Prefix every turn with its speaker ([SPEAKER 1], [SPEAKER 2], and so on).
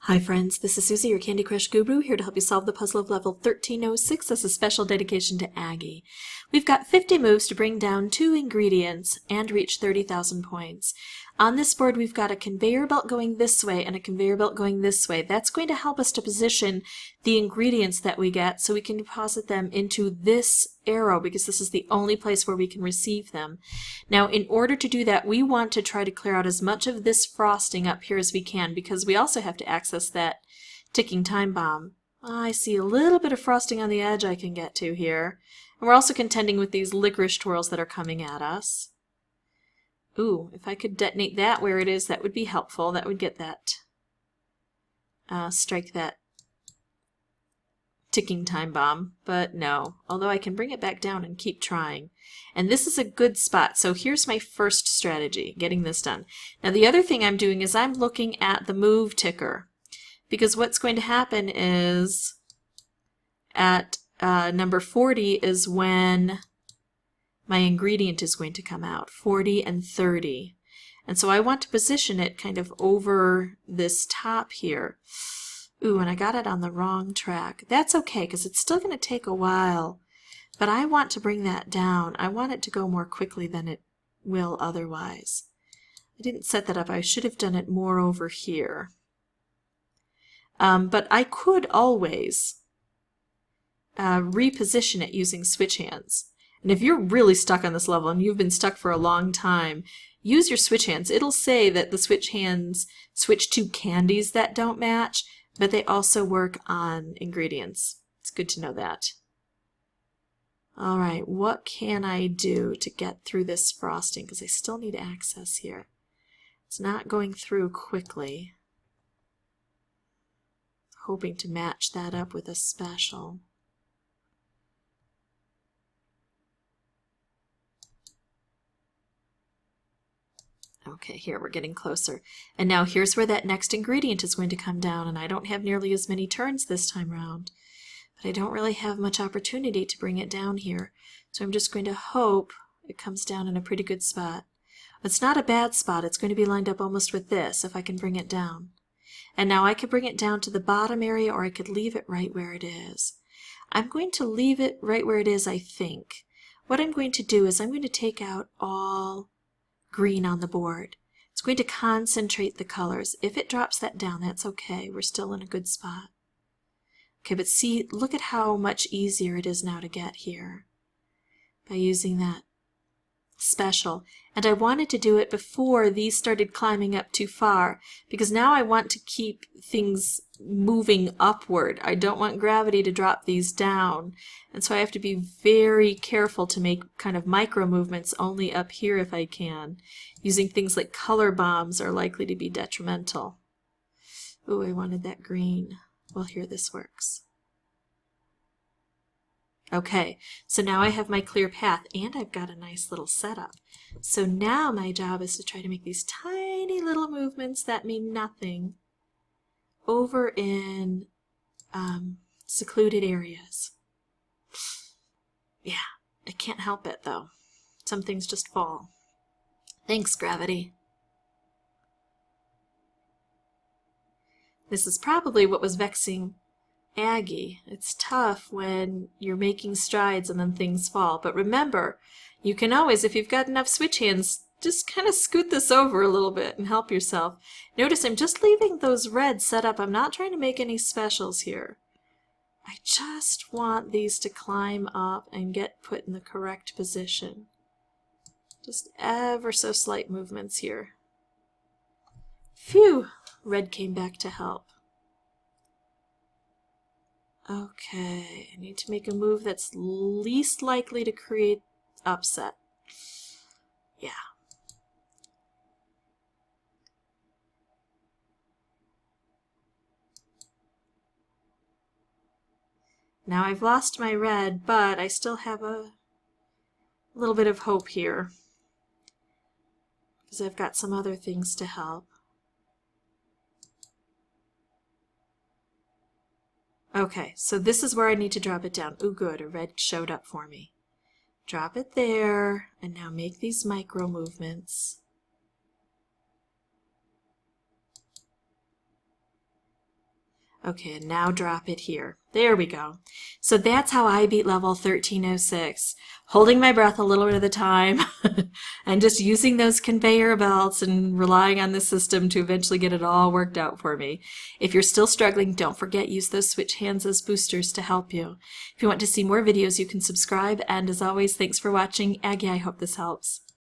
[SPEAKER 1] Hi friends, this is Susie, your Candy Crush Guru, here to help you solve the puzzle of level 1306 as a special dedication to Aggie. We've got 50 moves to bring down 2 ingredients and reach 30,000 points. On this board we've got a conveyor belt going this way and a conveyor belt going this way. That's going to help us to position the ingredients that we get so we can deposit them into this arrow because this is the only place where we can receive them. Now in order to do that we want to try to clear out as much of this frosting up here as we can because we also have to access that ticking time bomb. I see a little bit of frosting on the edge I can get to here. And we're also contending with these licorice twirls that are coming at us. Ooh, if I could detonate that where it is, that would be helpful. That would get that, strike that ticking time bomb, but no. Although I can bring it back down and keep trying. And this is a good spot, so here's my first strategy, getting this done. Now the other thing I'm doing is I'm looking at the move ticker, because what's going to happen is at number 40 is when my ingredient is going to come out, 40 and 30. And so I want to position it kind of over this top here. Ooh, and I got it on the wrong track. That's okay, because it's still going to take a while. But I want to bring that down. I want it to go more quickly than it will otherwise. I didn't set that up. I should have done it more over here. But I could always reposition it using switch hands. And if you're really stuck on this level and you've been stuck for a long time, use your switch hands. It'll say that the switch hands switch to candies that don't match, but they also work on ingredients. It's good to know that. All right, what can I do to get through this frosting? Because I still need access here. It's not going through quickly. Hoping to match that up with a special. Okay, here we're getting closer. And now here's where that next ingredient is going to come down, and I don't have nearly as many turns this time around. But I don't really have much opportunity to bring it down here. So I'm just going to hope it comes down in a pretty good spot. It's not a bad spot. It's going to be lined up almost with this if I can bring it down. And now I could bring it down to the bottom area, or I could leave it right where it is. I'm going to leave it right where it is, I think. What I'm going to do is I'm going to take out all green on the board. It's going to concentrate the colors. If it drops that down, that's okay. We're still in a good spot. Okay, but see, look at how much easier it is now to get here by using that special. And I wanted to do it before these started climbing up too far, because now I want to keep things moving upward. I don't want gravity to drop these down, and so I have to be very careful to make kind of micro movements only up here if I can. Using things like color bombs are likely to be detrimental. Ooh, I wanted that green. Well, here this works. Okay, so now I have my clear path and I've got a nice little setup. So now my job is to try to make these tiny little movements that mean nothing over in secluded areas. Yeah, I can't help it though. Some things just fall. Thanks, gravity. This is probably what was vexing Aggie. It's tough when you're making strides and then things fall. But remember, you can always, if you've got enough switch hands, just kind of scoot this over a little bit and help yourself. Notice I'm just leaving those reds set up. I'm not trying to make any specials here. I just want these to climb up and get put in the correct position. Just ever so slight movements here. Phew! Red came back to help. Okay, I need to make a move that's least likely to create upset. Yeah. Now I've lost my red, but I still have a little bit of hope here, because I've got some other things to help. Okay, so this is where I need to drop it down. Ooh, good, a red showed up for me. Drop it there, and now make these micro movements. Okay, and now drop it here. There we go. So that's how I beat level 1306. Holding my breath a little bit at a time and just using those conveyor belts and relying on the system to eventually get it all worked out for me. If you're still struggling, don't forget, use those switch hands as boosters to help you. If you want to see more videos, you can subscribe, and as always, thanks for watching. Aggie, I hope this helps.